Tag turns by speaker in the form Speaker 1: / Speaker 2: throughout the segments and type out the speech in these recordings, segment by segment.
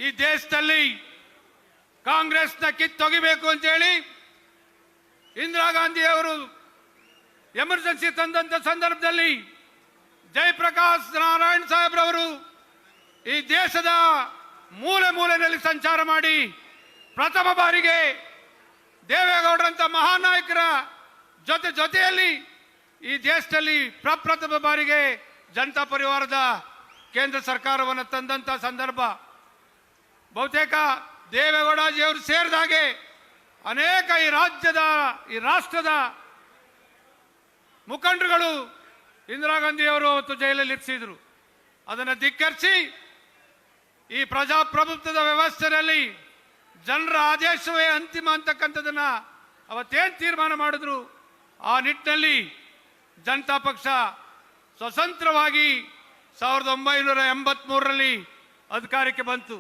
Speaker 1: ಈ ದೇಶದಲ್ಲಿ ಕಾಂಗ್ರೆಸ್ನ ಕಿತ್ತೊಗಿಬೇಕು ಅಂತೇಳಿ ಇಂದಿರಾ ಗಾಂಧಿ ಅವರು ಎಮರ್ಜೆನ್ಸಿ ತಂದಂತ ಸಂದರ್ಭದಲ್ಲಿ ಜಯಪ್ರಕಾಶ್ ನಾರಾಯಣ್ ಸಾಹೇಬ್ರವರು ಈ ದೇಶದ ಮೂಲೆ ಮೂಲೆಯಲ್ಲಿ ಸಂಚಾರ ಮಾಡಿ ಪ್ರಥಮ ಬಾರಿಗೆ ದೇವೇಗೌಡರಂತ ಮಹಾನಾಯಕರ ಜೊತೆಯಲ್ಲಿ ಈ ದೇಶದಲ್ಲಿ ಪ್ರಪ್ರಥಮ ಬಾರಿಗೆ ಜನತಾ ಪರಿವಾರದ ಕೇಂದ್ರ ಸರ್ಕಾರವನ್ನು ತಂದಂತ ಸಂದರ್ಭ. ಬಹುತೇಕ ದೇವೇಗೌಡಜಿಯವರು ಸೇರಿದ ಹಾಗೆ ಅನೇಕ ಈ ರಾಷ್ಟ್ರದ ಮುಖಂಡರುಗಳು ಇಂದಿರಾ ಗಾಂಧಿಯವರು ಅವತ್ತು ಜೈಲಲ್ಲಿ ಇರಿಸಿದ್ರು. ಅದನ್ನು ಧಿಕ್ಕರಿಸಿ ಈ ಪ್ರಜಾಪ್ರಭುತ್ವದ ವ್ಯವಸ್ಥೆಯಲ್ಲಿ ಜನರ ಆದೇಶವೇ ಅಂತಿಮ ಅಂತಕ್ಕಂಥದನ್ನ ಅವತ್ತೇನು ತೀರ್ಮಾನ ಮಾಡಿದ್ರು ಆ ನಿಟ್ಟಿನಲ್ಲಿ ಜನತಾ ಪಕ್ಷ ಸ್ವತಂತ್ರವಾಗಿ 1983ರಲ್ಲಿ ಅಧಿಕಾರಕ್ಕೆ ಬಂತು.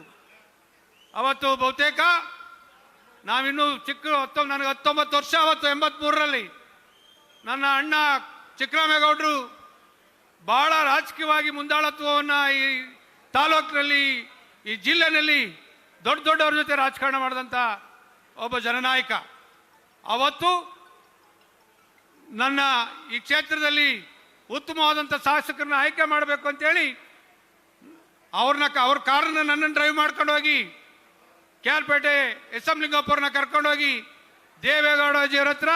Speaker 1: ಅವತ್ತು ಬಹುತೇಕ ನಾವಿನ್ನೂ ನನಗೆ 19 ವರ್ಷ. ಅವತ್ತು 83ರಲ್ಲಿ ನನ್ನ ಅಣ್ಣ ಚಿಕ್ಕರಾಮೇಗೌಡರು ಬಹಳ ರಾಜಕೀಯವಾಗಿ ಮುಂದಾಳತ್ವವನ್ನು ಈ ತಾಲೂಕಿನಲ್ಲಿ ಈ ಜಿಲ್ಲೆನಲ್ಲಿ ದೊಡ್ಡವ್ರ ಜೊತೆ ರಾಜಕಾರಣ ಮಾಡಿದಂಥ ಒಬ್ಬ ಜನನಾಯಕ. ಅವತ್ತು ನನ್ನ ಈ ಕ್ಷೇತ್ರದಲ್ಲಿ ಉತ್ತಮವಾದಂಥ ಶಾಸಕರನ್ನ ಆಯ್ಕೆ ಮಾಡಬೇಕು ಅಂತೇಳಿ ಅವ್ರ ಕಾರನ್ನ ನನ್ನನ್ನು ಡ್ರೈವ್ ಮಾಡ್ಕೊಂಡು ಹೋಗಿ ಕ್ಯಾಲ್ಪೇಟೆ ಎಸ್ಎಂಲಿಂಗಪ್ಪವ್ರನ್ನ ಕರ್ಕೊಂಡೋಗಿ ದೇವೇಗೌಡಜಿಯವರ ಹತ್ರ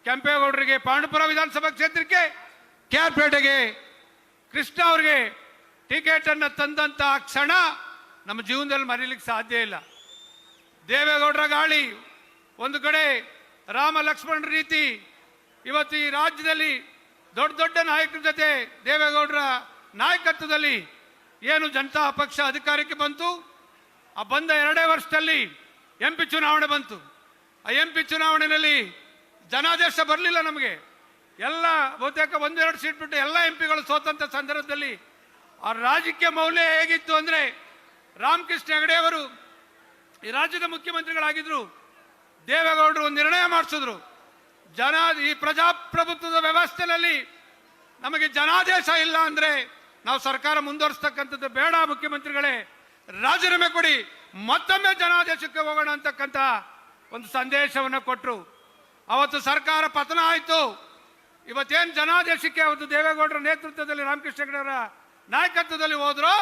Speaker 1: ಕೆಂಪೇಗೌಡರಿಗೆ ಪಾಂಡುಪುರ ವಿಧಾನಸಭಾ ಕ್ಷೇತ್ರಕ್ಕೆ ಕ್ಯಾಲ್ಪೇಟೆಗೆ ಕೃಷ್ಣ ಅವ್ರಿಗೆ ಟಿಕೆಟ್ ಅನ್ನು ತಂದಂತ ಕ್ಷಣ ನಮ್ಮ ಜೀವನದಲ್ಲಿ ಮರೀಲಿಕ್ಕೆ ಸಾಧ್ಯ ಇಲ್ಲ. ದೇವೇಗೌಡರ ಗಾಳಿ ಒಂದು ಕಡೆ, ರಾಮ ಲಕ್ಷ್ಮಣ ರೀತಿ ಇವತ್ತು ಈ ರಾಜ್ಯದಲ್ಲಿ ದೊಡ್ಡ ನಾಯಕರ ಜೊತೆ ದೇವೇಗೌಡರ ನಾಯಕತ್ವದಲ್ಲಿ ಏನು ಜನತಾ ಪಕ್ಷ ಅಧಿಕಾರಕ್ಕೆ ಬಂತು. ಆ ಬಂದ 2 ವರ್ಷದಲ್ಲಿ MP ಚುನಾವಣೆ ಬಂತು. ಆ MP ಚುನಾವಣೆಯಲ್ಲಿ ಜನಾದೇಶ ಬರಲಿಲ್ಲ ನಮಗೆ. ಎಲ್ಲ ಬಹುತೇಕ 1-2 ಸೀಟ್ ಬಿಟ್ಟು ಎಲ್ಲ MP ಗಳು ಸೋತಂತ ಸಂದರ್ಭದಲ್ಲಿ ಆ ರಾಜಕೀಯ ಮೌಲ್ಯ ಹೇಗಿತ್ತು ಅಂದ್ರೆ, ರಾಮಕೃಷ್ಣ ಹೆಗಡೆ ಅವರು ಈ ರಾಜ್ಯದ ಮುಖ್ಯಮಂತ್ರಿಗಳಾಗಿದ್ರು. ದೇವೇಗೌಡರು ಒಂದು ನಿರ್ಣಯ ಮಾಡಿಸಿದ್ರು, ಈ ಪ್ರಜಾಪ್ರಭುತ್ವದ ವ್ಯವಸ್ಥೆಯಲ್ಲಿ ನಮಗೆ ಜನಾದೇಶ ಇಲ್ಲ ಅಂದ್ರೆ ನಾವು ಸರ್ಕಾರ ಮುಂದುವರಿಸ್ತಕ್ಕಂಥದ್ದು ಬೇಡ, ಮುಖ್ಯಮಂತ್ರಿಗಳೇ ರಾಜೀನಾಮೆ ಕೊಡಿ, ಮತ್ತೊಮ್ಮೆ ಜನಾದೇಶಕ್ಕೆ ಹೋಗೋಣ ಅಂತಕ್ಕಂಥ ಒಂದು ಸಂದೇಶವನ್ನು ಕೊಟ್ಟರು. ಅವತ್ತು ಸರ್ಕಾರ ಪತನ ಆಯಿತು. ಇವತ್ತೇನು ಜನಾದೇಶಕ್ಕೆ ಅವತ್ತು ದೇವೇಗೌಡರ ನೇತೃತ್ವದಲ್ಲಿ ರಾಮಕೃಷ್ಣ ಹೆಗಡೆಯವರ ನಾಯಕತ್ವದಲ್ಲಿ ಹೋದ್ರು.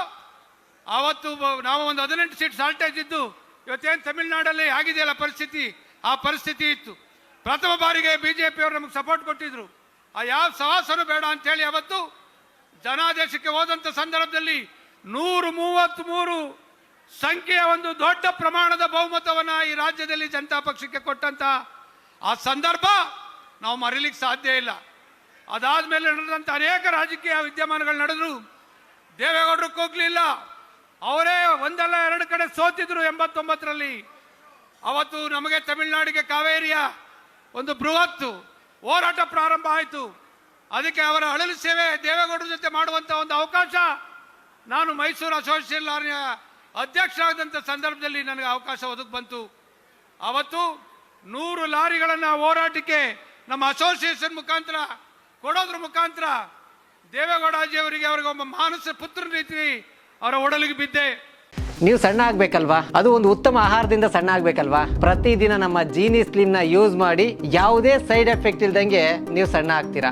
Speaker 1: ಅವತ್ತು ನಾವು ಒಂದು 18 ಸೀಟ್ ಸಾಲ್ಟೇಜ್ ಇದ್ದು ಇವತ್ತೇನು ತಮಿಳುನಾಡಲ್ಲಿ ಆಗಿದೆಯಲ್ಲ ಪರಿಸ್ಥಿತಿ, ಆ ಪರಿಸ್ಥಿತಿ ಇತ್ತು. ಪ್ರಥಮ ಬಾರಿಗೆ ಬಿಜೆಪಿಯವರು ನಮಗೆ ಸಪೋರ್ಟ್ ಕೊಟ್ಟಿದ್ರು. ಆ ಯಾವ ಸವಾಸನೂ ಬೇಡ ಅಂತೇಳಿ ಅವತ್ತು ಜನಾದೇಶಕ್ಕೆ ಹೋದಂಥ ಸಂದರ್ಭದಲ್ಲಿ 133 ಸಂಖ್ಯೆಯ ಒಂದು ದೊಡ್ಡ ಪ್ರಮಾಣದ ಬಹುಮತವನ್ನು ಈ ರಾಜ್ಯದಲ್ಲಿ ಜನತಾ ಪಕ್ಷಕ್ಕೆ ಕೊಟ್ಟಂತ ಆ ಸಂದರ್ಭ ನಾವು ಮರೀಲಿಕ್ಕೆ ಸಾಧ್ಯ ಇಲ್ಲ. ಅದಾದ್ಮೇಲೆ ನಡೆದಂಥ ಅನೇಕ ರಾಜಕೀಯ ವಿದ್ಯಮಾನಗಳು ನಡೆದ್ರು. ದೇವೇಗೌಡರು ಕೂಗ್ಲಿಲ್ಲ, ಅವರೇ 1-2 ಕಡೆ ಸೋತಿದ್ರು. 89ರಲ್ಲಿ ಅವತ್ತು ನಮಗೆ ತಮಿಳುನಾಡಿಗೆ ಕಾವೇರಿಯ ಒಂದು ಬೃಹತ್ ಹೋರಾಟ ಪ್ರಾರಂಭ ಆಯಿತು. ಅದಕ್ಕೆ ಅವರ ಅಳಲು ಸೇವೆ ದೇವೇಗೌಡರ ಜೊತೆ ಮಾಡುವಂಥ ಒಂದು ಅವಕಾಶ, ನಾನು ಮೈಸೂರು ಅಸೋಸಿಯೇಷನ್ ಲಾರಿಯ ಅಧ್ಯಕ್ಷರಾದಂಥ ಸಂದರ್ಭದಲ್ಲಿ ನನಗೆ ಅವಕಾಶ ಒದಗಿ ಬಂತು. ಅವತ್ತು 100 ಲಾರಿಗಳನ್ನು ಹೋರಾಟಕ್ಕೆ ನಮ್ಮ ಅಸೋಸಿಯೇಷನ್ ಮುಖಾಂತರ ಕೊಡೋದ್ರ ಮುಖಾಂತರ ದೇವೇಗೌಡಜಿಯವರಿಗೆ ಅವರಿಗೆ ಒಬ್ಬ ಮಾನಸ ಪುತ್ರನ ರೀತಿ ಅವರ ಒಡಲಿಗೆ ಬಿದ್ದೆ.
Speaker 2: ನೀವು ಸಣ್ಣ ಆಗ್ಬೇಕಲ್ವಾ? ಅದು ಒಂದು ಉತ್ತಮ ಆಹಾರದಿಂದ ಸಣ್ಣ ಆಗ್ಬೇಕಲ್ವಾ? ಪ್ರತಿದಿನ ನಮ್ಮ ಜೀನಿ ಸ್ಲಿಮ್ ನ ಯೂಸ್ ಮಾಡಿ ಯಾವುದೇ ಸೈಡ್ ಎಫೆಕ್ಟ್ ಇಲ್ದಂಗೆ ನೀವು ಸಣ್ಣ ಆಗ್ತೀರಾ.